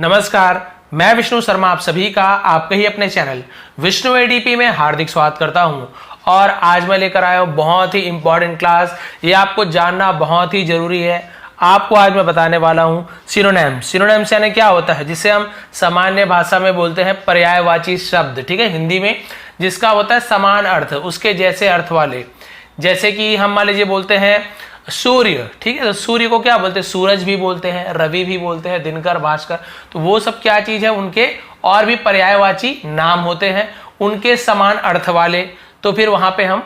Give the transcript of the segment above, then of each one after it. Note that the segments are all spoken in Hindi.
नमस्कार, मैं विष्णु शर्मा आप सभी का आपके ही अपने चैनल विष्णु एडीपी में हार्दिक स्वागत करता हूं। और आज मैं लेकर आया हूं बहुत ही इंपॉर्टेंट क्लास। ये आपको जानना बहुत ही जरूरी है। आपको आज मैं बताने वाला हूं सिनोनिम्स। सिनोनिम्स यानी क्या होता है, जिसे हम सामान्य भाषा में बोलते हैं पर्यायवाची शब्द, ठीक है, हिंदी में, जिसका होता है समान अर्थ, उसके जैसे अर्थ वाले। जैसे कि हम मान लीजिए बोलते हैं सूर्य, ठीक है, तो सूर्य को क्या बोलते हैं, सूरज भी बोलते हैं, रवि भी बोलते हैं, दिनकर, भास्कर। तो वो सब क्या चीज है, उनके और भी पर्यायवाची नाम होते हैं, उनके समान अर्थ वाले। तो फिर वहां पे हम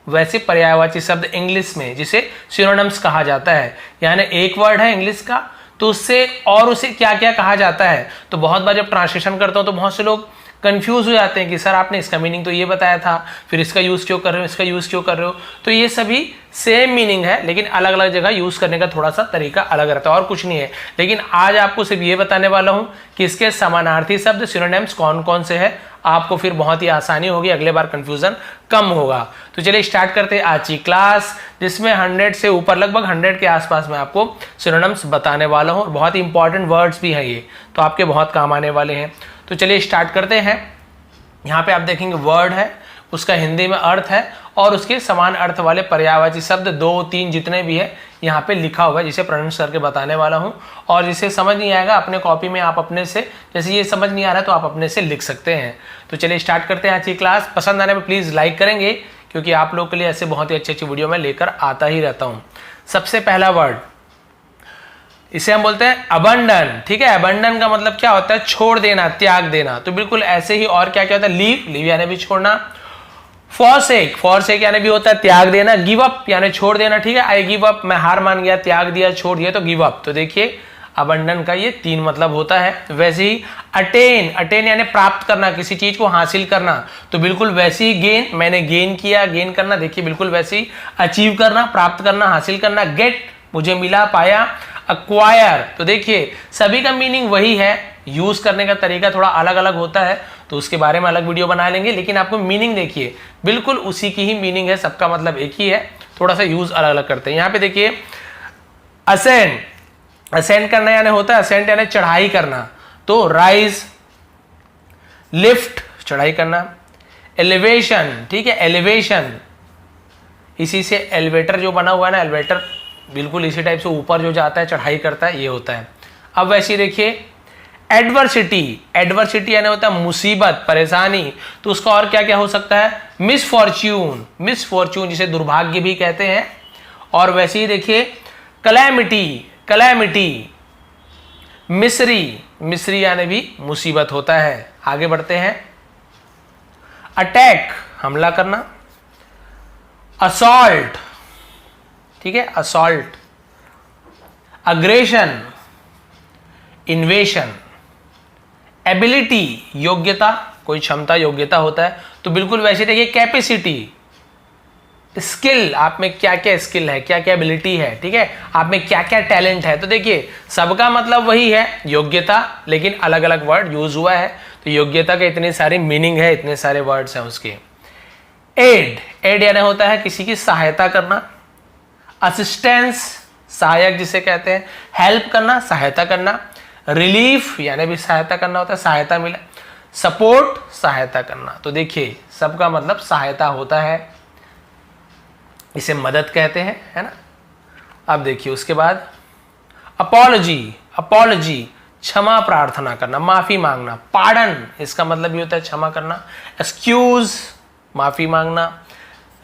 वैसे पर्यायवाची शब्द इंग्लिश में जिसे सिनोनिम्स कहा जाता है, यानी एक वर्ड है इंग्लिश का, तो उससे और उसे क्या क्या कहा जाता है। तो बहुत बार जब ट्रांसलेशन करता हूं तो बहुत से लोग कंफ्यूज हो जाते हैं कि सर आपने इसका मीनिंग तो ये बताया था, फिर इसका यूज क्यों कर रहे हो, इसका यूज क्यों कर रहे हो। तो ये सभी सेम मीनिंग है, लेकिन अलग अलग जगह यूज करने का थोड़ा सा तरीका अलग रहता है, और कुछ नहीं है। लेकिन आज आपको सिर्फ ये बताने वाला हूं कि इसके समानार्थी शब्द सिनोनिम्स कौन कौन से हैं। आपको फिर बहुत ही आसानी होगी, अगले बार कंफ्यूजन कम होगा। तो चलिए स्टार्ट करते हैं आज की क्लास, जिसमें 100 से ऊपर, लगभग 100 के आसपास में आपको सिनोनिम्स बताने वाला हूं। और बहुत ही इंपॉर्टेंट वर्ड्स भी हैं ये, तो आपके बहुत काम आने वाले हैं। तो चलिए स्टार्ट करते हैं। यहाँ पे आप देखेंगे वर्ड है, उसका हिंदी में अर्थ है, और उसके समान अर्थ वाले पर्यायवाची शब्द 2-3 जितने भी है यहाँ पे लिखा हुआ है, जिसे प्रोनाउंस करके बताने वाला हूँ। और जिसे समझ नहीं आएगा अपने कॉपी में आप अपने से, जैसे ये समझ नहीं आ रहा है तो आप अपने से लिख सकते हैं। तो चलिए स्टार्ट करते हैं आज की क्लास। पसंद आने पर प्लीज़ लाइक करेंगे, क्योंकि आप लोग के लिए ऐसे बहुत ही अच्छी अच्छी वीडियो मैं लेकर आता ही रहता हूँ। सबसे पहला वर्ड, इसे हम बोलते हैं अबंडन, ठीक है। अबंडन का मतलब क्या होता है, छोड़ देना, त्याग देना। तो बिल्कुल ऐसे ही और क्या क्या होता है, लीव, लीव यानी भी छोड़ना। फॉरसेक, फॉरसेक यानी भी होता है त्याग देना। गिव अप यानी छोड़ देना, ठीक है। आई गिव अप, मैं हार मान गया, त्याग दिया, छोड़ दिया, तो गिव अप। तो देखिए अबंडन का ये 3 मतलब होता है। वैसे ही अटेन, अटेन यानी प्राप्त करना, किसी चीज को हासिल करना। तो बिल्कुल वैसे ही गेन, मैंने गेन किया, गेन करना, देखिए बिल्कुल वैसे ही अचीव करना, प्राप्त करना, हासिल करना। गेट, मुझे मिला, पाया। अक्वायर, तो देखिए सभी का मीनिंग वही है, यूज करने का तरीका थोड़ा अलग अलग होता है, तो उसके बारे में अलग वीडियो बना लेंगे। लेकिन आपको मीनिंग देखिए बिल्कुल उसी की ही मीनिंग है, सबका मतलब एक ही है, थोड़ा सा यूज अलग अलग करते हैं। यहाँ पे देखिए असेंड, असेंड करना यानी होता है, असेंड यानी चढ़ाई करना, तो राइज। लिफ्ट, चढ़ाई करना। एलिवेशन, ठीक है, एलिवेशन, इसी से एलिवेटर जो बना हुआ है ना, एलिवेटर बिल्कुल इसी टाइप से ऊपर जो जाता है, चढ़ाई करता है, ये होता है। अब वैसे देखिए एडवर्सिटी, एडवर्सिटी यानी होता है मुसीबत, परेशानी। तो उसका और क्या क्या हो सकता है, मिसफॉर्च्यून, मिसफॉर्च्यून जिसे दुर्भाग्य भी कहते हैं। और वैसे ही देखिए कैलेमिटी, कैलेमिटी। मिस्री, मिस्री यानी भी मुसीबत होता है। आगे बढ़ते हैं। अटैक, हमला करना। असॉल्ट, ठीक है, असॉल्ट। अग्रेशन, इन्वेशन। एबिलिटी, योग्यता, कोई क्षमता, योग्यता होता है। तो बिल्कुल वैसे देखिए कैपेसिटी। स्किल, आप में क्या क्या स्किल है, क्या क्या एबिलिटी है, ठीक है, आप में क्या क्या टैलेंट है। तो देखिए सबका मतलब वही है, योग्यता, लेकिन अलग अलग वर्ड यूज हुआ है। तो योग्यता के इतने सारे मीनिंग है, इतने सारे वर्ड्स हैं उसके। एड, एड यानी होता है किसी की सहायता करना। असिस्टेंस, सहायक जिसे कहते हैं, हेल्प करना, सहायता करना। रिलीफ यानी भी सहायता करना होता है, सहायता मिला। सपोर्ट, सहायता करना। तो देखिए सबका मतलब सहायता होता है, इसे मदद कहते हैं, है ना। अब देखिए उसके बाद अपॉलॉजी, अपॉलॉजी क्षमा प्रार्थना करना, माफी मांगना। पार्डन, इसका मतलब भी होता है क्षमा करना। एक्सक्यूज, माफी मांगना।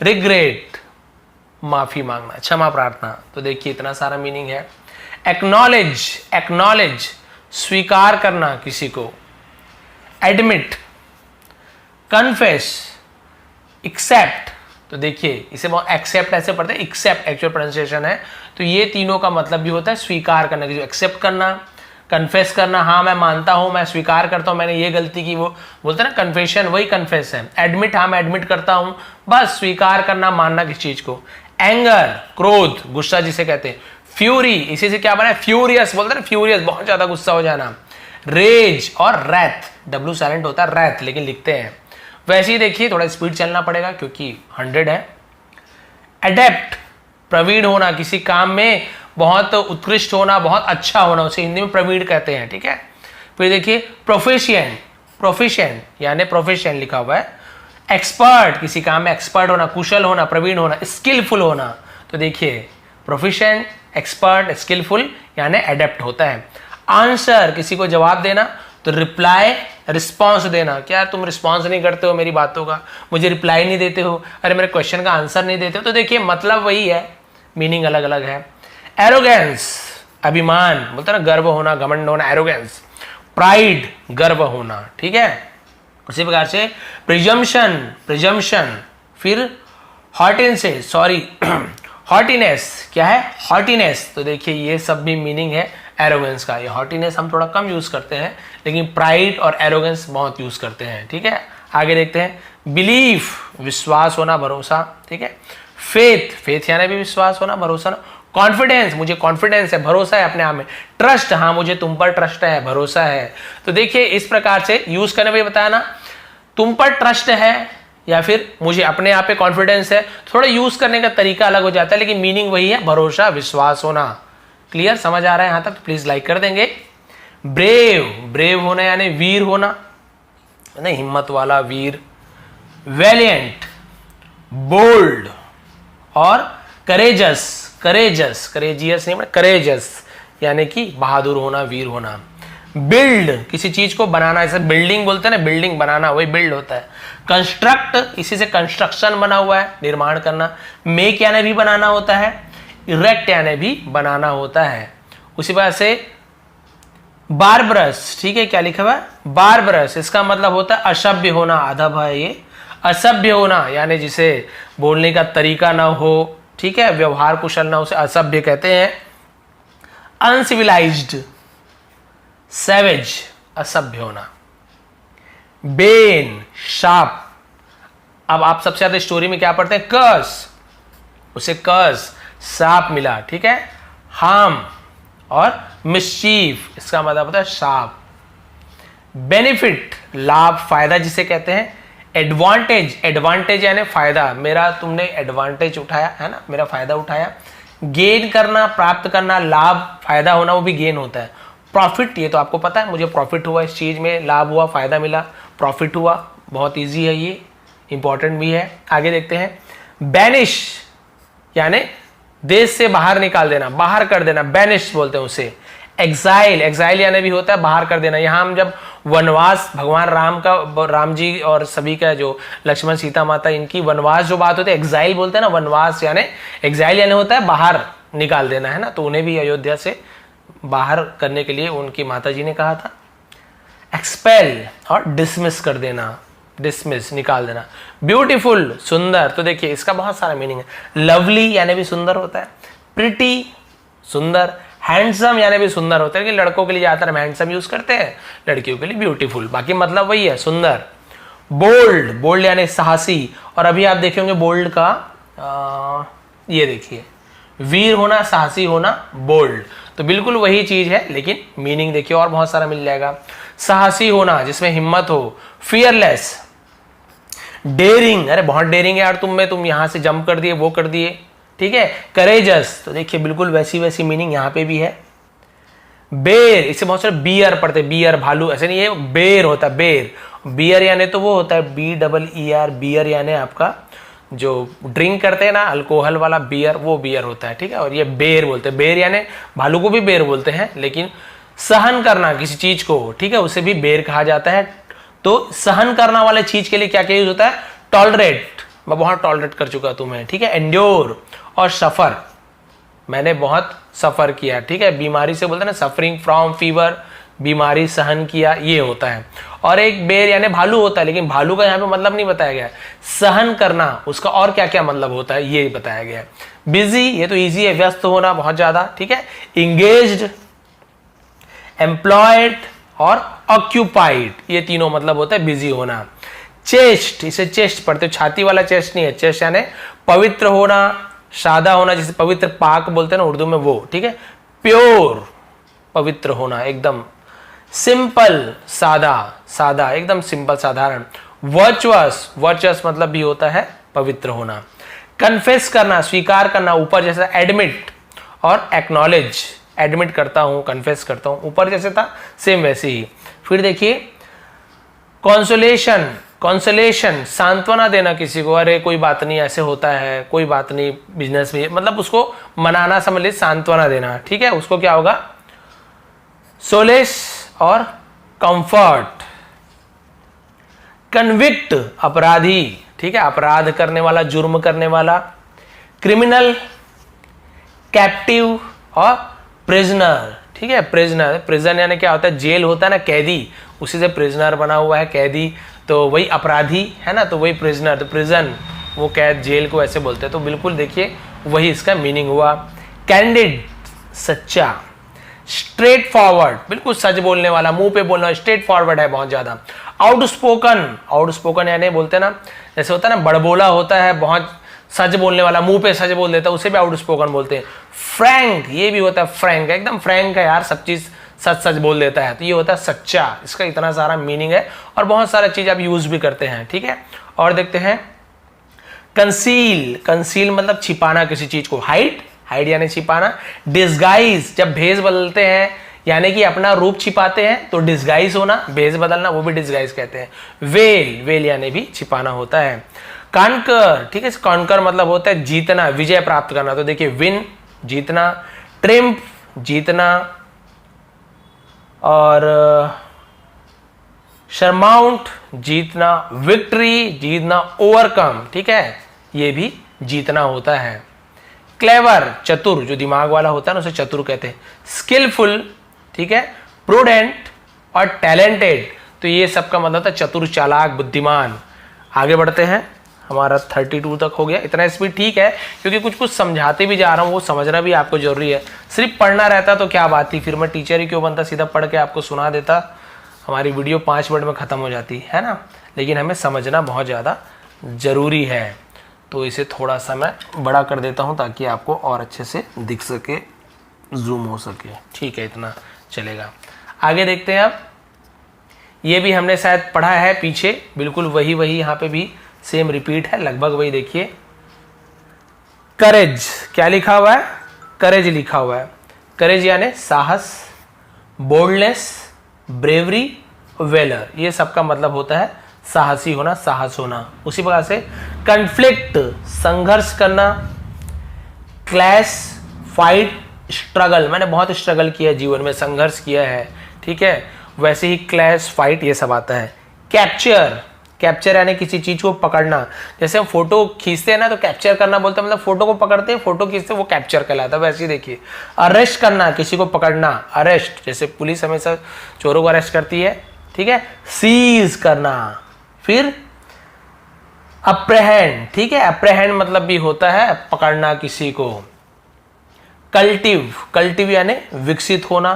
रिग्रेट, माफी मांगना, क्षमा प्रार्थना। तो देखिए इतना सारा मीनिंग है। एक्नॉलेज, एक्नॉलेज स्वीकार करना किसी को। Admit, confess, accept. तो देखिए इसे बहुत एक्सेप्ट ऐसे पढ़ते हैं, एक्सेप्ट एक्चुअल प्रोनाउंसिएशन है। तो ये तीनों का मतलब भी होता है स्वीकार करना, किसी को एक्सेप्ट करना, कन्फेस करना, हाँ मैं मानता हूं, मैं स्वीकार करता हूं मैंने ये गलती की, वो बोलते हैं ना कन्फेशन, वही कन्फेस है। एडमिट, हाँ मैं एडमिट करता हूं, बस स्वीकार करना, मानना किस चीज को। एंगर, क्रोध, गुस्सा जिसे कहते हैं। फ्यूरी, इसी से क्या बना है, फ्यूरियस बोलते हैं ना, फ्यूरियस बहुत ज्यादा गुस्सा हो जाना। रेज और रैथ, डब्ल्यू साइलेंट होता है, रैथ लेकिन लिखते हैं। वैसे ही देखिए थोड़ा स्पीड चलना पड़ेगा क्योंकि 100 है। एडेप्ट, प्रवीण होना, किसी काम में बहुत उत्कृष्ट होना, बहुत अच्छा होना, उसे हिंदी में प्रवीण कहते हैं, ठीक है। फिर देखिए प्रोफिशिएंट, प्रोफिशिएंट यानी प्रोफिशिएंट लिखा हुआ है। एक्सपर्ट, किसी काम में एक्सपर्ट होना, कुशल होना, प्रवीण होना, स्किलफुल होना। तो देखिए प्रोफिशिएंट, एक्सपर्ट, स्किलफुल यानी एडेप्ट होता है। आंसर, किसी को जवाब देना, तो रिप्लाई, रिस्पॉन्स देना। क्या तुम रिस्पॉन्स नहीं करते हो मेरी बातों का, मुझे रिप्लाई नहीं देते हो, अरे मेरे क्वेश्चन का आंसर नहीं देते हो। तो देखिए मतलब वही है, मीनिंग अलग अलग है। एरोगेंस, अभिमान, बोलते ना गर्व होना, घमंड होना, एरोगेंस। प्राइड, गर्व होना, ठीक है। उसी प्रकार से प्रिजम्पशन, प्रिजम्पशन। फिर हॉटिनेस, सॉरी हॉटिनेस, क्या है हॉटिनेस। तो देखिए ये सब भी मीनिंग है एरोगेंस का। ये हॉटिनेस हम थोड़ा कम यूज करते हैं, लेकिन प्राइड और एरोगेंस बहुत यूज करते हैं, ठीक है। आगे देखते हैं। बिलीफ, विश्वास होना, भरोसा, ठीक है। फेथ, फेथ यानी भी विश्वास होना, भरोसा ना। कॉन्फिडेंस, मुझे कॉन्फिडेंस है, भरोसा है अपने आप में। ट्रस्ट, हाँ मुझे तुम पर ट्रस्ट है, भरोसा है। तो देखिए इस प्रकार से यूज करने में बताया ना, तुम पर ट्रस्ट है या फिर मुझे अपने आप पे कॉन्फिडेंस है, थोड़ा यूज करने का तरीका अलग हो जाता है, लेकिन मीनिंग वही है, भरोसा, विश्वास होना। क्लियर, समझ आ रहा है यहां तक? तो प्लीज लाइक कर देंगे। ब्रेव, ब्रेव होना यानी वीर होना, नहीं हिम्मत वाला, वीर। वैलियंट, बोल्ड और करेजस, करेजस, करेजियस नहीं, करेजस यानी कि बहादुर होना, वीर होना। बिल्ड, किसी चीज को बनाना, जैसे बिल्डिंग बोलते हैं ना, बिल्डिंग बनाना, वही बिल्ड होता है। कंस्ट्रक्ट, इसी से कंस्ट्रक्शन बना हुआ है, निर्माण करना। मेक यानी भी बनाना होता है, इरेक्ट यानी भी बनाना होता है। उसी वजह से बारबरस, ठीक है, क्या लिखा हुआ है बारबरस, इसका मतलब होता है असभ्य होना, अधम है ये। असभ्य होना यानी जिसे बोलने का तरीका ना हो, ठीक है, व्यवहार कुशल ना, उसे असभ्य कहते हैं। अनसिविलाइज्ड, सैवेज, असभ्य होना। बेन, शाप। अब आप सबसे ज्यादा स्टोरी में क्या पढ़ते हैं, कर्स, उसे कर्स, शाप मिला, ठीक है। हार्म और मिस्चीफ, इसका मतलब होता है शाप। बेनिफिट, लाभ, फायदा जिसे कहते हैं। एडवांटेज, एडवांटेज यानी फायदा, मेरा तुमने एडवांटेज उठाया है ना, मेरा फायदा उठाया। गेन करना, प्राप्त करना, लाभ, फायदा होना, वो भी गेन होता है। प्रॉफिट, ये तो आपको पता है, मुझे प्रॉफिट हुआ, इस चीज में लाभ हुआ, फायदा मिला, प्रॉफिट हुआ, बहुत इजी है ये, इंपॉर्टेंट भी है। आगे देखते हैं। बैनिश यानी देश से बाहर निकाल देना, बाहर कर देना, बैनिश बोलते हैं उसे। एग्जाइल, एग्जाइल यानी भी होता है बाहर कर देना। यहाँ हम जब वनवास, भगवान राम का, राम जी और सभी का, जो लक्ष्मण सीता माता, इनकी वनवास जो बात होती है, एक्साइल बोलते हैं ना, वनवास यानी एक्साइल यानी होता है बाहर निकाल देना, है ना। तो उन्हें भी अयोध्या से बाहर करने के लिए उनकी माता जी ने कहा था। एक्सपेल और डिसमिस कर देना, डिसमिस, निकाल देना। ब्यूटीफुल, सुंदर, तो देखिए इसका बहुत सारा मीनिंग है। लवली यानी भी सुंदर होता है। प्रिटी, सुंदर। हैंडसम यानी भी सुंदर होता है, कि लड़कों के लिए ज्यादातर हम हैंडसम यूज करते हैं, लड़कियों के लिए ब्यूटीफुल, बाकी मतलब वही है, सुंदर। बोल्ड, बोल्ड यानी साहसी। और अभी आप देखे होंगे बोल्ड का ये देखिए, वीर होना, साहसी होना, बोल्ड, तो बिल्कुल वही चीज है, लेकिन मीनिंग देखिए और बहुत सारा मिल जाएगा। साहसी होना, जिसमें हिम्मत हो। फियरलेस, डेयरिंग, अरे बहुत डेयरिंग है यार तुम में, तुम यहां से जंप कर दिए, वो कर दिए, ठीक है। करेजस, तो देखिए बिल्कुल वैसी वैसी मीनिंग यहां पे भी है। बेर, इससे बहुत सारे बियर पढ़ते, बियर भालू, ऐसे नहीं है, बेर होता है, बेर। बियर यानी तो वो होता है BEER, बियर यानी आपका जो ड्रिंक करते हैं ना, अल्कोहल वाला बियर, वो बियर होता है, ठीक है। और ये बेर बोलते हैं, बेर यानी भालू को भी बेर बोलते हैं, लेकिन सहन करना किसी चीज को, ठीक है, उसे भी बेर कहा जाता है। तो सहन करना वाले चीज के लिए क्या क्या यूज होता है, टॉलरेट, मैं बहुत टॉलरेट कर चुका तुम्हें, ठीक है। एंड्योर और सफर, मैंने बहुत सफर किया, ठीक है, बीमारी से बोलते हैं ना, सफरिंग फ्रॉम फीवर, बीमारी सहन किया, ये होता है। और एक बेर यानी भालू होता है, लेकिन भालू का यहाँ पे मतलब नहीं बताया गया है। सहन करना, उसका और क्या क्या मतलब होता है ये बताया गया है। बिजी, ये तो इजी है, व्यस्त होना बहुत ज्यादा, ठीक है। इंगेज्ड, एम्प्लॉयड और ऑक्यूपाइड, ये तीनों मतलब होता है बिजी होना। चेस्ट, इसे चेस्ट पढ़ते हो, छाती वाला चेस्ट नहीं है, चेस्ट यानी पवित्र होना, सादा होना, जिसे पवित्र पाक बोलते हैं ना उर्दू में, वो, ठीक है। प्योर, पवित्र होना एकदम। सिंपल, सादा, सादा एकदम सिंपल, साधारण। वर्चुअस, वर्चुअस मतलब भी होता है पवित्र होना। कन्फेस करना, स्वीकार करना, ऊपर जैसा एडमिट और एक्नॉलेज, एडमिट करता हूं, कन्फेस करता हूं, ऊपर जैसे था सेम वैसे ही। फिर देखिए कॉन्सोलेशन, कॉन्सोलेशन सांत्वना देना किसी को, अरे कोई बात नहीं ऐसे होता है, कोई बात नहीं बिजनेस में, मतलब उसको मनाना, समझ लीजिए सांत्वना देना, ठीक है, उसको क्या होगा सोलेस और कंफर्ट। कन्विक्ट अपराधी, ठीक है, अपराध करने वाला, जुर्म करने वाला। क्रिमिनल, कैप्टिव और प्रिजनर, ठीक है, प्रिजनर, प्रिजन यानी क्या होता है, जेल होता है ना, कैदी, उसी से प्रिजनर बना हुआ है, कैदी, तो वही अपराधी है ना, तो वही प्रिजनर, तो प्रिजन वो कैद, जेल को ऐसे बोलते हैं, तो बिल्कुल देखिए वही इसका मीनिंग हुआ। कैंडिड सच्चा, स्ट्रेट फॉरवर्ड बिल्कुल सच बोलने वाला, मुंह पे बोलना, स्ट्रेट फॉरवर्ड है बहुत ज्यादा। आउटस्पोकन, आउटस्पोकन यानी बोलते हैं ना, जैसे होता है ना बड़बोला होता है, बहुत सच बोलने वाला, मुंह पे सच बोल देता है, उसे भी आउटस्पोकन बोलते हैं। फ्रैंक, ये भी होता है फ्रैंक, एकदम फ्रैंक है यार, सब चीज सच सच बोल देता है, तो ये होता है सच्चा। इसका इतना सारा मीनिंग है और बहुत सारा चीज आप यूज भी करते हैं, ठीक है। और देखते हैं कंसील, कंसील मतलब छिपाना किसी चीज को। हाइड, हाइड यानी छिपाना। डिस्गाइज, जब भेष बदलते हैं यानी कि अपना रूप छिपाते हैं, तो डिस्गाइज होना, भेष बदलना, वो भी डिस्गाइज कहते हैं। वेल, वेल यानी भी छिपाना होता है। कॉन्कर, ठीक है, कॉन्कर मतलब होता है जीतना, विजय प्राप्त करना, तो देखिए विन जीतना, ट्रिम्फ जीतना, और शर्माउंट जीतना, विक्ट्री जीतना, ओवरकम, ठीक है, ये भी जीतना होता है। क्लेवर चतुर, जो दिमाग वाला होता है ना उसे चतुर कहते हैं। स्किलफुल, ठीक है, प्रूडेंट और टैलेंटेड, तो ये सबका मतलब था चतुर, चालाक, बुद्धिमान। आगे बढ़ते हैं, हमारा 32 तक हो गया, इतना स्पीड ठीक है, क्योंकि कुछ कुछ समझाते भी जा रहा हूँ, वो समझना भी आपको जरूरी है। सिर्फ पढ़ना रहता तो क्या बात थी, फिर मैं टीचर ही क्यों बनता, सीधा पढ़ के आपको सुना देता, हमारी वीडियो 5 मिनट में खत्म हो जाती है ना। लेकिन हमें समझना बहुत ज़्यादा जरूरी है, तो इसे थोड़ा सा मैं बड़ा कर देता हूँ ताकि आपको और अच्छे से दिख सके, जूम हो सके, ठीक है, इतना चलेगा। आगे देखते हैं अब, ये भी हमने शायद पढ़ा है पीछे, बिल्कुल वही वही यहाँ पे भी सेम रिपीट है, लगभग वही। देखिए करेज, क्या लिखा हुआ है, करेज लिखा हुआ है। करेज यानी साहस, बोल्डनेस, ब्रेवरी, वेलर, ये सबका मतलब होता है साहसी होना, साहस होना। उसी प्रकार से कन्फ्लिक्ट संघर्ष करना, क्लैश, फाइट, स्ट्रगल, मैंने बहुत स्ट्रगल किया जीवन में, संघर्ष किया है, ठीक है, वैसे ही क्लैश, फाइट, ये सब आता है। कैप्चर, कैप्चर यानी किसी चीज को पकड़ना, जैसे हम फोटो खींचते हैं ना तो कैप्चर करना बोलते हैं, मतलब फोटो को पकड़ते हैं, फोटो खींचते हैं, वो कैप्चर कहलाता है। वैसे ही देखिए अरेस्ट करना, किसी को पकड़ना, अरेस्ट, जैसे पुलिस हमेशा चोरों को अरेस्ट करती है, ठीक है। सीज करना, फिर अप्रहेंड, ठीक है, अप्रहेंड मतलब भी होता है पकड़ना किसी को। कल्टिव, कल्टिव यानी विकसित होना,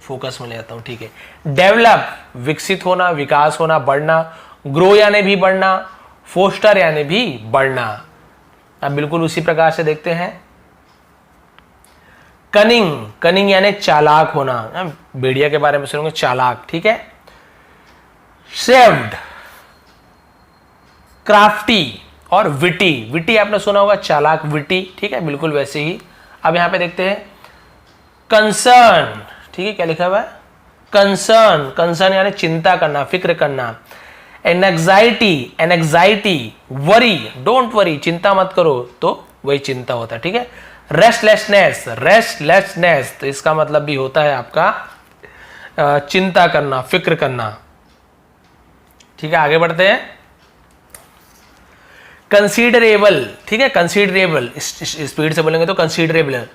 फोकस में ले आता हूं, ठीक है। डेवलप, विकसित होना, विकास होना, बढ़ना। ग्रो यानी भी बढ़ना, फोस्टर यानी भी बढ़ना। अब बिल्कुल उसी प्रकार से देखते हैं। कनिंग, कनिंग यानी चालाक होना, भेड़िया के बारे में सुनोगे, चालाक, ठीक है। सेव्ड, क्राफ्टी और विटी, विटी आपने सुना होगा, चालाक, विटी, ठीक है, बिल्कुल वैसे ही। अब यहां पे देखते हैं कंसर्न, ठीक है, क्या लिखा हुआ है, कंसर्न, कंसर्न यानी चिंता करना, फिक्र करना। एनएग्जाइटी, एनएग्जाइटी, वरी, डोंट वरी, चिंता मत करो, तो वही चिंता होता है, ठीक है। रेस्टलेसनेस, रेस्टलेसनेस, तो इसका मतलब भी होता है आपका चिंता करना, फिक्र करना, ठीक है। आगे बढ़ते हैं। कंसीडरेबल, ठीक है, कंसीडरेबल, स्पीड से बोलेंगे तो कंसीडरेबल,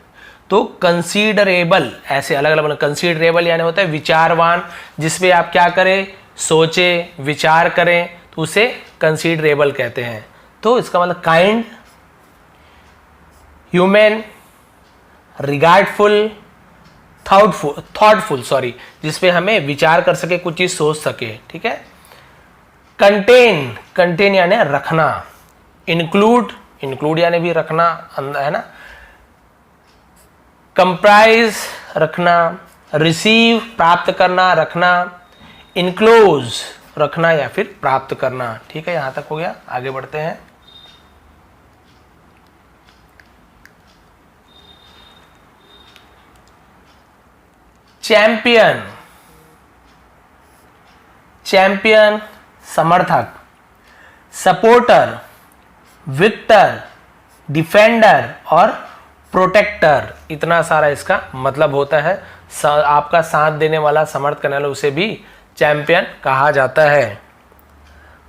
तो कंसीडरेबल ऐसे अलग अलग। कंसीडरेबल यानी होता है विचारवान, जिसपे आप क्या करें, सोचे, विचार करें, तो उसे कंसीडरेबल कहते हैं। तो इसका मतलब काइंड, ह्यूमन, रिगार्डफुल, थॉटफुल, सॉरी, जिसपे हमें विचार कर सके, कुछ चीज सोच सके, ठीक है। कंटेन, कंटेन यानी रखना। इंक्लूड, इंक्लूड यानी भी रखना, है ना। कंप्राइज, रखना। रिसीव, प्राप्त करना, रखना। इनक्लोज, रखना या फिर प्राप्त करना, ठीक है, यहां तक हो गया। आगे बढ़ते हैं। चैंपियन, चैंपियन समर्थक, सपोर्टर, विक्टर, डिफेंडर और प्रोटेक्टर, इतना सारा इसका मतलब होता है। आपका साथ देने वाला, समर्थ करने वाला, उसे भी चैंपियन कहा जाता है।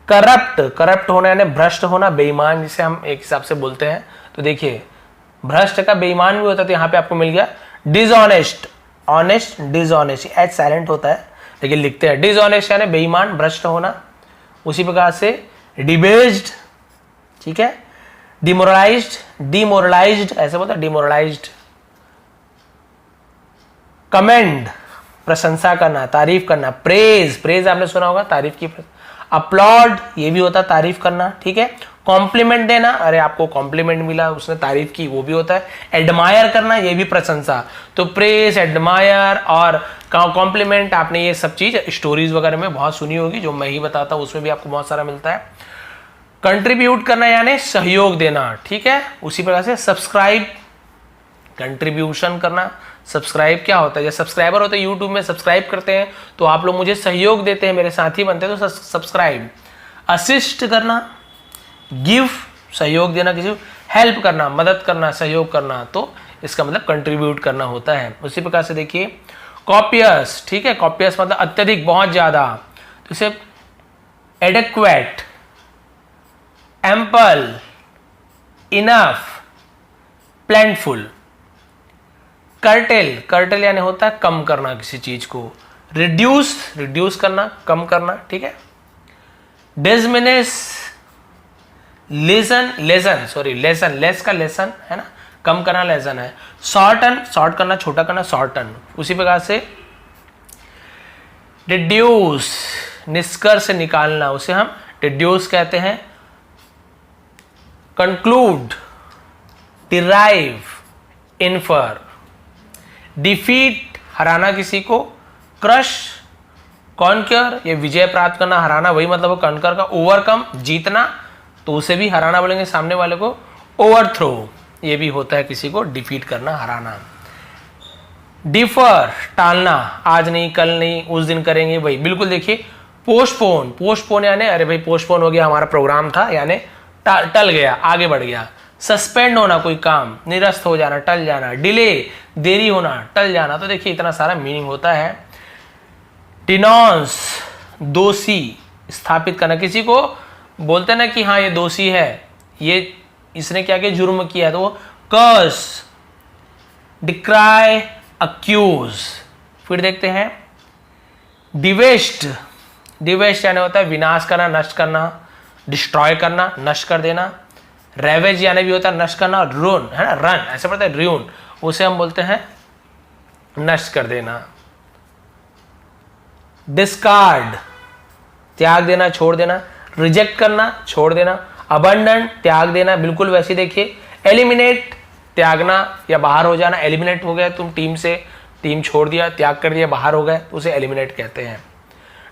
करप्ट, करप्ट होना यानी भ्रष्ट होना, बेईमान जिसे हम एक हिसाब से बोलते हैं। तो देखिए भ्रष्ट का बेईमान भी होता है, तो यहाँ पे आपको मिल गया dishonest, honest, dishonest, H silent होता है लेकिन लिखते हैं डिसऑनेस्ट यानी बेईमान, भ्रष्ट होना। उसी प्रकार से डिबेस्ड, ठीक है, डिमोरलाइज्ड, डिमोरलाइज्ड ऐसे बोलते हैं, डिमोरलाइज्ड। कमेंड, प्रशंसा करना, तारीफ करना। प्रेज, प्रेज आपने सुना होगा, तारीफ की। अपलॉड, ये भी होता है तारीफ करना, ठीक है। कॉम्प्लीमेंट देना, अरे आपको कॉम्प्लीमेंट मिला, उसने तारीफ की, वो भी होता है। एडमायर करना, ये भी प्रशंसा। तो प्रेज, एडमायर और कॉम्प्लीमेंट, आपने ये सब चीज स्टोरीज वगैरह में बहुत सुनी होगी, जो मैं ही बताता हूँ उसमें भी आपको बहुत सारा मिलता है। कंट्रीब्यूट करना यानी सहयोग देना, ठीक है। उसी प्रकार से सब्सक्राइब, कंट्रीब्यूशन करना। सब्सक्राइब क्या होता है, जब सब्सक्राइबर होते हैं यूट्यूब में, सब्सक्राइब करते हैं तो आप लोग मुझे सहयोग देते हैं, मेरे साथी बनते हैं, तो सब्सक्राइब। असिस्ट करना, गिव, सहयोग देना किसी को, हेल्प करना, मदद करना, सहयोग करना, तो इसका मतलब कंट्रीब्यूट करना होता है। उसी प्रकार से देखिए कॉपियस, ठीक है, कॉपियस मतलब अत्यधिक, बहुत ज्यादा। तो इसे adequate, ample, enough, plentiful. Curtail, curtail यानी होता है कम करना किसी चीज को। रिड्यूस, रिड्यूस करना, कम करना, ठीक है। Diminish, lessen, lessen, sorry lessen, less का लेसन है ना, कम करना लेसन है। शॉर्टन, शॉर्ट करना, छोटा करना, शॉर्टन। उसी प्रकार से डिड्यूस, निष्कर्ष निकालना, उसे हम डिड्यूस कहते हैं। Conclude, derive, infer. डिफीट, हराना किसी को। क्रश, कॉन्कर, ये विजय प्राप्त करना, हराना, वही मतलब है कॉन्कर का। ओवरकम, जीतना, तो उसे भी हराना बोलेंगे सामने वाले को। ओवरथ्रो, ये भी होता है किसी को डिफीट करना, हराना। डिफर, टालना, आज नहीं, कल नहीं, उस दिन करेंगे, वही बिल्कुल। देखिए पोस्टपोन, पोस्टपोन यानी अरे भाई पोस्टपोन हो गया, हमारा प्रोग्राम था, यानी टल गया, आगे बढ़ गया। सस्पेंड होना, कोई काम निरस्त हो जाना, टल जाना। डिले, देरी होना, टल जाना। तो देखिए इतना सारा मीनिंग होता है। डिनॉन्स, दोषी, स्थापित करना, किसी को बोलते हैं ना कि हाँ ये दोषी है, ये इसने क्या किया, जुर्म किया, तो वो कर्स, डिक्राई, अक्यूज। फिर देखते हैं डिवेस्ट, डिवेस्ट यानी होता है विनाश करना, नष्ट करना, डिस्ट्रॉय करना, नष्ट कर देना। रेवेज यानी भी होता है नष्ट करना। रून है ना, रन ऐसे पड़ता है, र्यून, उसे हम बोलते हैं नष्ट कर देना। डिस्कार्ड, त्याग देना, छोड़ देना। रिजेक्ट करना, छोड़ देना। अबंडन, त्याग देना, बिल्कुल वैसे देखिए। एलिमिनेट, त्यागना या बाहर हो जाना। एलिमिनेट हो गया, तुम टीम से, टीम छोड़ दिया, त्याग कर दिया, बाहर हो गए, तो उसे एलिमिनेट कहते हैं।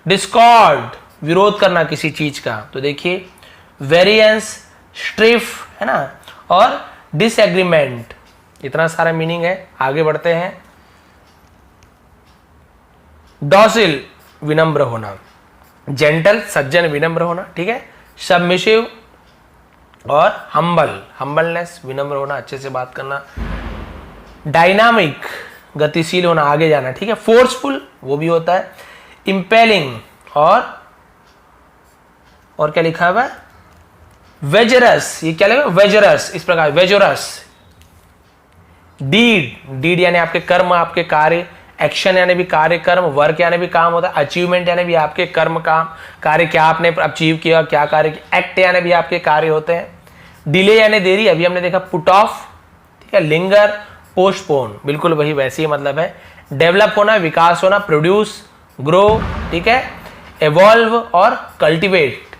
डिस्कॉर्ड, विरोध करना किसी चीज का, तो देखिए वेरिएंस, स्ट्रिफ है ना, और डिसएग्रीमेंट। इतना सारा मीनिंग है, आगे बढ़ते हैं। डॉसिल, विनम्र होना। जेंटल, सज्जन, विनम्र होना, ठीक है। सबमिसिव और हम्बल, हम्बलनेस, विनम्र होना, अच्छे से बात करना। डायनामिक, गतिशील होना, आगे जाना, ठीक है। फोर्सफुल, वो भी होता है। इंपेलिंग और क्या लिखा हुआ है, वेजरस, ये क्या लिखा, वेजरस, इस प्रकार वेजरस। डीड, डीड यानी आपके कर्म, आपके कार्य। एक्शन यानी भी कार्य, कर्म। वर्क यानी भी काम होता है। अचीवमेंट यानी भी आपके कर्म, काम, कार्य, क्या आपने अचीव किया, क्या कार्य किया। एक्ट यानी भी आपके कार्य होते हैं। डिले यानी देरी, अभी हमने देखा पुट ऑफ, ठीक है। लिंगर, पोस्टपोन, बिल्कुल वही वैसे ही मतलब है। डेवलप होना, विकास होना। प्रोड्यूस, ग्रो, ठीक है। एवॉल्व और कल्टिवेट।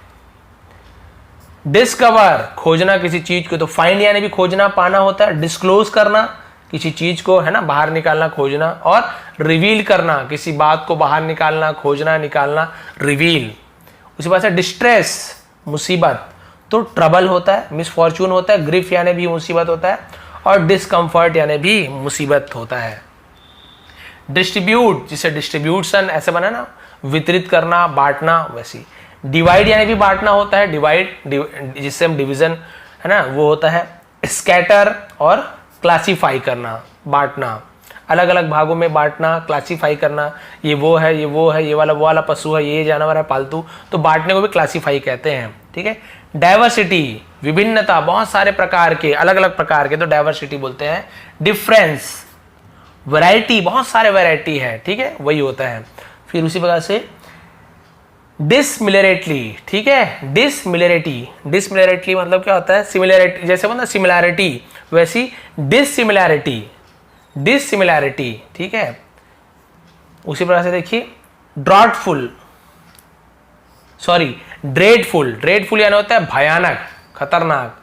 डिस्कवर, खोजना किसी चीज को, तो फाइंड यानी भी खोजना, पाना होता है। डिस्क्लोज करना, किसी चीज को है ना बाहर निकालना, खोजना। और रिवील करना, किसी बात को बाहर निकालना, खोजना, निकालना, रिवील। उसी बात से डिस्ट्रेस, मुसीबत, तो ट्रबल होता है, मिसफॉर्चून होता है। ग्रिफ यानी भी मुसीबत होता है, और डिस्कम्फर्ट यानी भी मुसीबत होता है। डिस्ट्रीब्यूट, जिसे डिस्ट्रीब्यूशन ऐसे बना ना, वितरित करना, बांटना, वैसी। डिवाइड यानी भी बांटना होता है, डिवाइड जिससे हम डिवीजन है ना वो होता है। स्कैटर और क्लासीफाई करना, बांटना, अलग अलग भागों में बांटना, क्लासीफाई करना, ये वो है, ये वो है, ये वाला वो वाला पशु है, ये जानवर है पालतू, तो बांटने को भी क्लासीफाई कहते हैं, ठीक है। डाइवर्सिटी, विभिन्नता, बहुत सारे प्रकार के, अलग अलग प्रकार के, तो डाइवर्सिटी बोलते हैं। डिफरेंस, वैरायटी, बहुत सारे वैरायटी है, ठीक है, वही होता है। फिर उसी प्रकार से डिसमिलरेटली, ठीक है, डिसमिलरेटी, डिसमिलरेटली मतलब क्या होता है, सिमिलरिटी, जैसे बोलते सिमिलैरिटी वैसी डिससिमिलैरिटी, डिससिमिलैरिटी, ठीक है। उसी प्रकार से देखिए ड्रॉटफुल, सॉरी ड्रेडफुल, ड्रेडफुल यानी होता है भयानक, खतरनाक,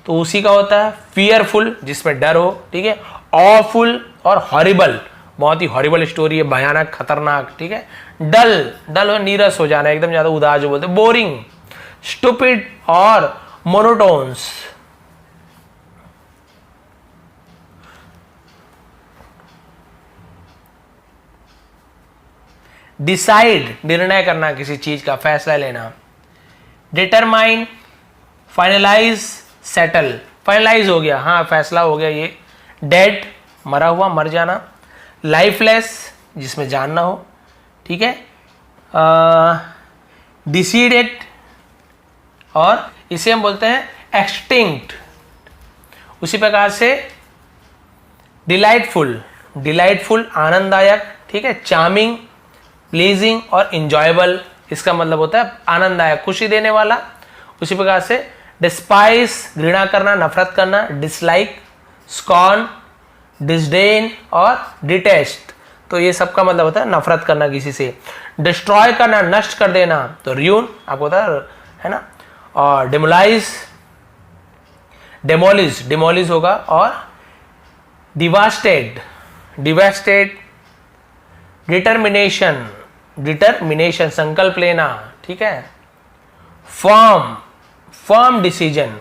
तो उसी का होता है फियरफुल, जिसमें डर हो, ठीक है। ऑफुल और हॉरिबल, बहुत ही हॉरिबल स्टोरी है, भयानक, खतरनाक, ठीक है। डल, डल और नीरस हो जाना, एकदम ज्यादा उदास जो बोलते हैं। बोरिंग, स्टूपिड और मोनोटोन्स। डिसाइड, निर्णय करना, किसी चीज का फैसला लेना। डिटरमाइन, फाइनलाइज, सेटल, फाइनलाइज हो गया, हाँ फैसला हो गया ये। डेड, मरा हुआ, मर जाना। लाइफलेस, जिसमें जान ना हो, ठीक है। डिसीडेड, और इसे हम बोलते हैं एक्सटिंक्ट। उसी प्रकार से डिलाइटफुल, डिलाइटफुल आनंददायक, ठीक है। चार्मिंग, प्लीजिंग और इंजॉयबल, इसका मतलब होता है आनंददायक, खुशी देने वाला। उसी प्रकार से डिस्पाइस, घृणा करना, नफरत करना। डिसलाइक, स्कॉर्न, डिसडेन और डिटेस्ट, तो ये सब का मतलब होता है नफरत करना किसी से। डिस्ट्रॉय करना, नष्ट कर देना, तो रियून आपको पता है ना। और डिमोलाइज, डेमोलिज, डिमोलिज होगा। और डिवास्टेड, डिवास्टेड। डिटर्मिनेशन, डिटर्मिनेशन, संकल्प लेना, ठीक है। Firm, firm decision.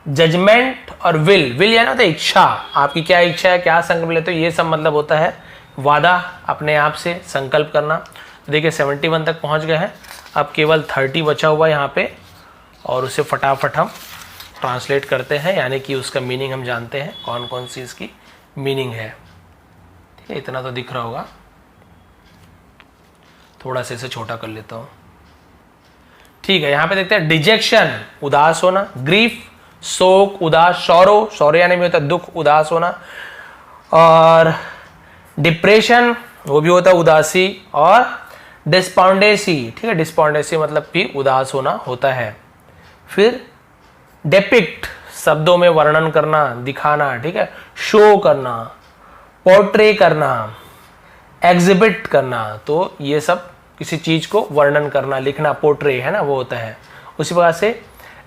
जजमेंट और विल, विल यानी होता है इच्छा, आपकी क्या इच्छा है, क्या संकल्प लेते हो, ये सब मतलब होता है वादा, अपने आप से संकल्प करना। तो देखिए 71 तक पहुंच गए हैं, अब केवल 30 बचा हुआ है यहाँ पे, और उसे फटाफट हम ट्रांसलेट करते हैं, यानी कि उसका मीनिंग हम जानते हैं, कौन कौन सी इसकी मीनिंग है, ठीक है। इतना तो दिख रहा होगा, थोड़ा सा इसे छोटा कर लेता हूँ, ठीक है। यहाँ पे देखते हैं डिजेक्शन, उदास होना। ग्रीफ, शोक, उदास। सौरो, सौरो यानी भी होता है दुख, उदास होना। और डिप्रेशन, वो भी होता है उदासी। और डिस्पॉन्डेसी, ठीक है, डिस्पॉन्डेसी मतलब भी उदास होना होता है। फिर डेपिक्ट, शब्दों में वर्णन करना, दिखाना, ठीक है। शो करना, पोर्ट्रे करना, एग्जिबिट करना, तो ये सब किसी चीज को वर्णन करना, लिखना, पोर्ट्रे है ना, वो होता है। उसी प्रकार से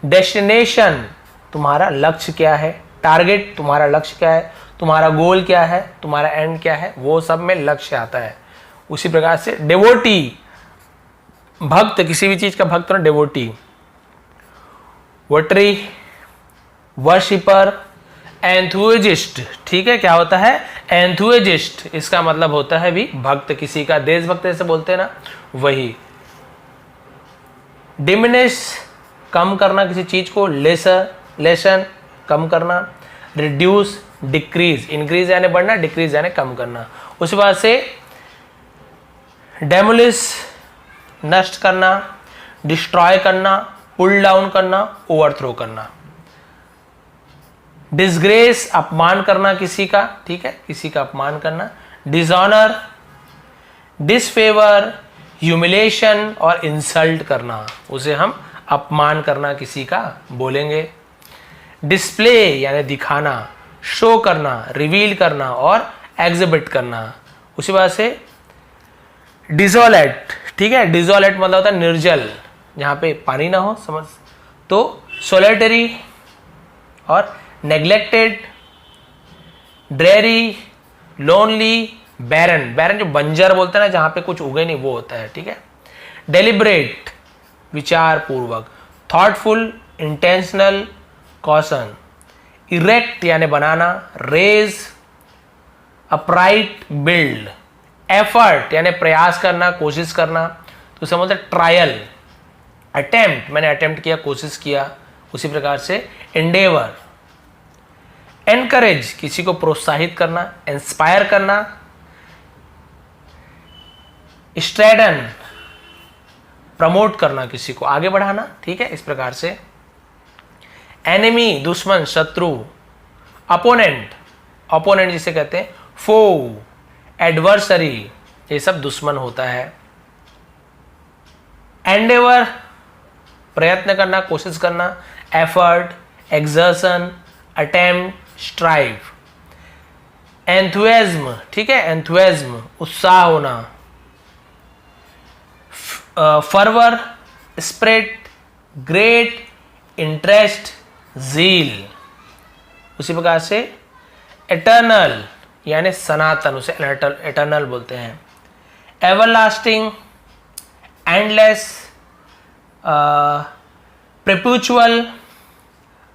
डेस्टिनेशन, तुम्हारा लक्ष्य क्या है। टारगेट, तुम्हारा लक्ष्य क्या है, तुम्हारा गोल क्या है, तुम्हारा एंड क्या है, वो सब में लक्ष्य आता है। उसी प्रकार से डिवोटी, भक्त, किसी भी चीज का भक्त ना, डिवोटी। वोटरी, वर्शिपर। एंथुएजिस्ट, ठीक है, क्या होता है एंथुएजिस्ट, इसका मतलब होता है भी भक्त, किसी का देशभक्त जैसे बोलते हैं ना, वही। डिमिनिश, कम करना किसी चीज को। लेसर, लेसन, कम करना। रिड्यूस, डिक्रीज, इंक्रीज यानी बढ़ना, डिक्रीज यानी कम करना। उस बात से डेमोलिश, नष्ट करना। डिस्ट्रॉय करना, पुल डाउन करना, ओवरथ्रो करना। डिसग्रेस, अपमान करना किसी का, ठीक है, किसी का अपमान करना। डिसऑनर, डिसफेवर, ह्यूमिलेशन और इंसल्ट करना, उसे हम अपमान करना किसी का बोलेंगे। डिस्प्ले यानी दिखाना, शो करना, रिवील करना और एग्जिबिट करना। उसी बात से डिजोलेट, ठीक है, डिजोलेट मतलब होता है निर्जल, जहां पे पानी ना हो, समझ। तो सोलेटरी और नेग्लेक्टेड, ड्रेरी, लोनली, बैरन, बैरन जो बंजर बोलते हैं ना, जहां पे कुछ उगे नहीं, वो होता है, ठीक है। डेलिब्रेट, विचार पूर्वक। Thoughtful, intentional, caution. इरेक्ट यानी बनाना। रेज, अपराइट बिल्ड, एफर्ट यानी प्रयास करना, कोशिश करना, तो उसे बोलते हैं ट्रायल, अटेम्प्ट मैंने अटेम्प्ट किया, कोशिश किया, उसी प्रकार से एंडेवर, एनकरेज किसी को प्रोत्साहित करना, इंस्पायर करना, स्ट्रेडन प्रमोट करना, किसी को आगे बढ़ाना, ठीक है, इस प्रकार से। एनिमी दुश्मन, शत्रु, अपोनेंट, अपोनेंट जिसे कहते हैं, फो, एडवर्सरी, ये सब दुश्मन होता है। एंडेवर प्रयत्न करना, कोशिश करना, एफर्ट, एक्सर्शन, अटेम्प्ट, स्ट्राइव। एंथुएज्म, ठीक है, एंथुएज्म उत्साह होना, फर्वर, स्प्रिट, ग्रेट, इंटरेस्ट, जील, उसी प्रकार से एटर्नल यानी सनातन, उसे एटर्नल बोलते हैं। Everlasting, endless, perpetual,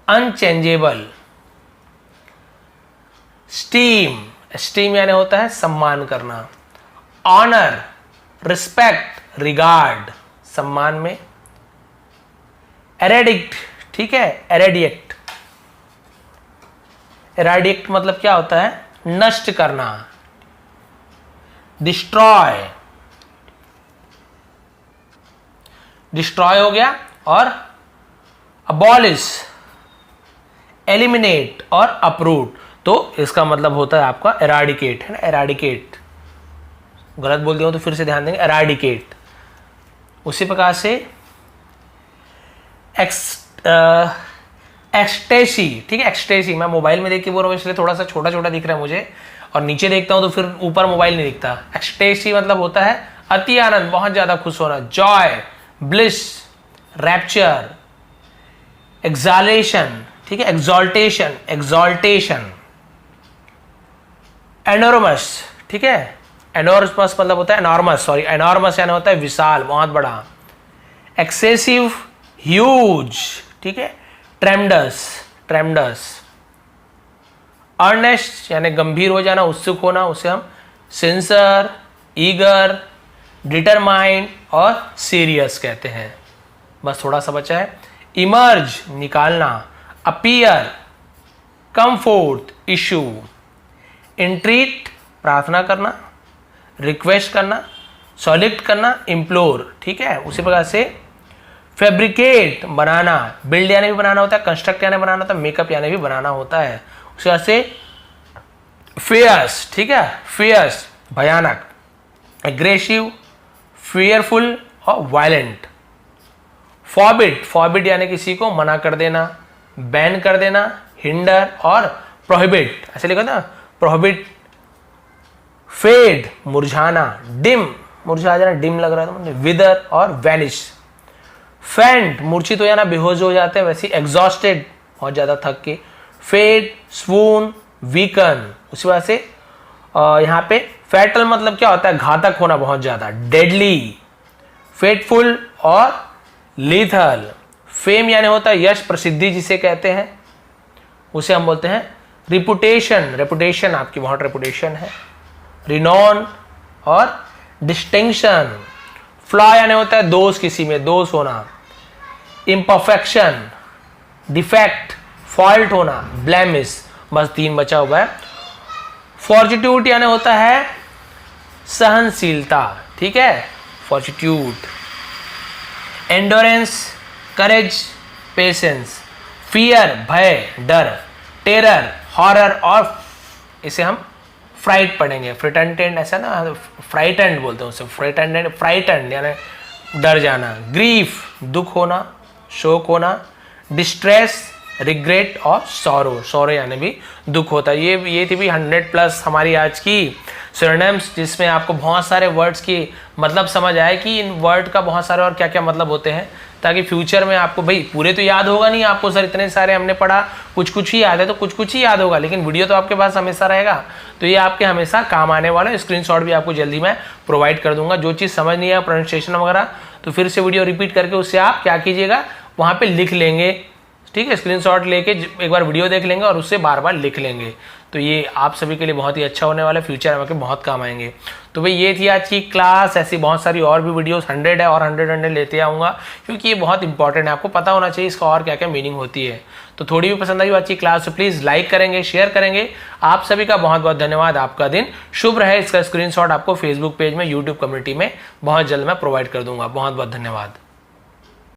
unchangeable. Steam, steam यानी होता है सम्मान करना। ऑनर, रिस्पेक्ट, रिगार्ड, सम्मान में। एरेडिक्ट, ठीक है, एरेडिएक्ट, एराडिएक्ट मतलब क्या होता है, नष्ट करना। डिस्ट्रॉय, डिस्ट्रॉय हो गया। और अबॉलिश, एलिमिनेट और अपरूट, तो इसका मतलब होता है आपका एराडिकेट, है ना, एराडिकेट। गलत बोल दिया हो तो फिर से ध्यान देंगे, एराडिकेट। उसी प्रकार से एक्सटेसी, ठीक है, एक्सटेसी, मैं मोबाइल में देख के बोल रहा हूँ इसलिए थोड़ा सा छोटा छोटा दिख रहा है मुझे, और नीचे देखता हूं तो फिर ऊपर मोबाइल नहीं दिखता। एक्सटेसी मतलब होता है अति आनंद, बहुत ज्यादा खुश होना। जॉय, ब्लिस, रैप्चर, एक्सालेशन, ठीक है, एक्सॉल्टेशन, एक्सॉल्टेशन। एनोरमस, ठीक है, एनोरमस मतलब होता है एनॉर्मस, सॉरी, एनॉर्मस यानी होता है विशाल, बहुत बड़ा। एक्सेसिव, ह्यूज, ठीक है, ट्रेमडस, ट्रेमडस। अर्नेस्ट यानी गंभीर हो जाना, उत्सुक होना, उसे हम सिंसियर, ईगर, डिटरमाइंड और सीरियस कहते हैं। बस थोड़ा सा बचा है। इमर्ज निकालना, अपीयर, कंफोर्ट, इशू। इंट्रीट प्रार्थना करना, रिक्वेस्ट करना, सॉलिक्ट करना, इम्प्लोर, ठीक है, उसी प्रकार से। फैब्रिकेट बनाना, बिल्ड यानी भी बनाना होता है, कंस्ट्रक्ट यानी बनाना होता है, मेकअप यानी भी बनाना होता है। उसी प्रकार से फियर्स, ठीक है, फियर्स भयानक, एग्रेसिव, फियरफुल और वायलेंट। फॉरबिड, फॉरबिड यानी किसी को मना कर देना, बैन कर देना, हिंडर और प्रोहिबिट, ऐसे लिखा था, प्रोहिबिट। फेड मुरझाना, डिम मुरझा जाना, डिम लग रहा था, विदर और वैनिश। फेंट मूर्छित हो जाना, बेहोश हो जाते हैं, वैसे एग्जॉस्टेड बहुत ज्यादा थक के। फेड, स्वून, वीकन, उसी वजह से यहाँ पे फैटल मतलब क्या होता है, घातक होना बहुत ज्यादा, डेडली। फेटफुल और लीथल। फेम यानी होता है यश, प्रसिद्धि जिसे कहते हैं, उसे हम बोलते हैं रिपुटेशन, रेपुटेशन आपकी बहुत रेपुटेशन है। रिनॉन और डिस्टिंक्शन। फ्लॉ यानी होता है दोष, किसी में दोष होना। इम्परफेक्शन, डिफेक्ट, फॉल्ट होना, ब्लेमिश। बस 3 बचा हुआ है। फॉर्टिट्यूड यानी होता है सहनशीलता, ठीक है, फॉर्टिट्यूड। एंडोरेंस, करेज, पेशेंस। फियर भय, डर। टेरर, हॉरर और इसे हम फ्राइट पढ़ेंगे, फ्रिटेंटेंड, ऐसा ना, फ्राइटेंड बोलते हैं उसे, फ्रिटेंडेंड, फ्राइटेंड यानी डर जाना। ग्रीफ, दुख होना, शोक होना। डिस्ट्रेस, रिग्रेट और सॉरो, सॉरो यानी भी दुख होता है। ये थी भी 100+ हमारी आज की सिनोनिम्स, जिसमें आपको बहुत सारे वर्ड्स की मतलब समझ आए कि इन वर्ड का बहुत सारे और क्या क्या मतलब होते हैं, ताकि फ्यूचर में आपको, भाई पूरे तो याद होगा नहीं आपको सर, इतने सारे हमने पढ़ा, कुछ कुछ ही याद है तो कुछ कुछ ही याद होगा, लेकिन वीडियो तो आपके पास हमेशा रहेगा, तो ये आपके हमेशा काम आने वाला है। स्क्रीनशॉट भी आपको जल्दी मैं प्रोवाइड कर दूंगा। जो चीज़ समझ नहीं है प्रोनाउंसिएशन वगैरह, तो फिर से वीडियो रिपीट करके उससे आप क्या कीजिएगा, वहाँ पर लिख लेंगे, ठीक है, स्क्रीनशॉट लेके एक बार वीडियो देख लेंगे और उससे बार बार लिख लेंगे। तो ये आप सभी के लिए बहुत ही अच्छा होने वाला है, फ्यूचर में आपके बहुत काम आएंगे। तो भाई ये थी आज की क्लास। ऐसी बहुत सारी और भी वीडियोस 100 है और 100 लेते आऊँगा, क्योंकि ये बहुत इंपॉर्टेंट है, आपको पता होना चाहिए इसका और क्या क्या मीनिंग होती है। तो थोड़ी भी पसंद आई आज की क्लास तो प्लीज़ लाइक करेंगे, शेयर करेंगे। आप सभी का बहुत बहुत धन्यवाद। आपका दिन शुभ रहे। इसका स्क्रीनशॉट आपको फेसबुक पेज में, यूट्यूब कम्युनिटी में बहुत जल्द मैं प्रोवाइड कर दूंगा। बहुत बहुत धन्यवाद।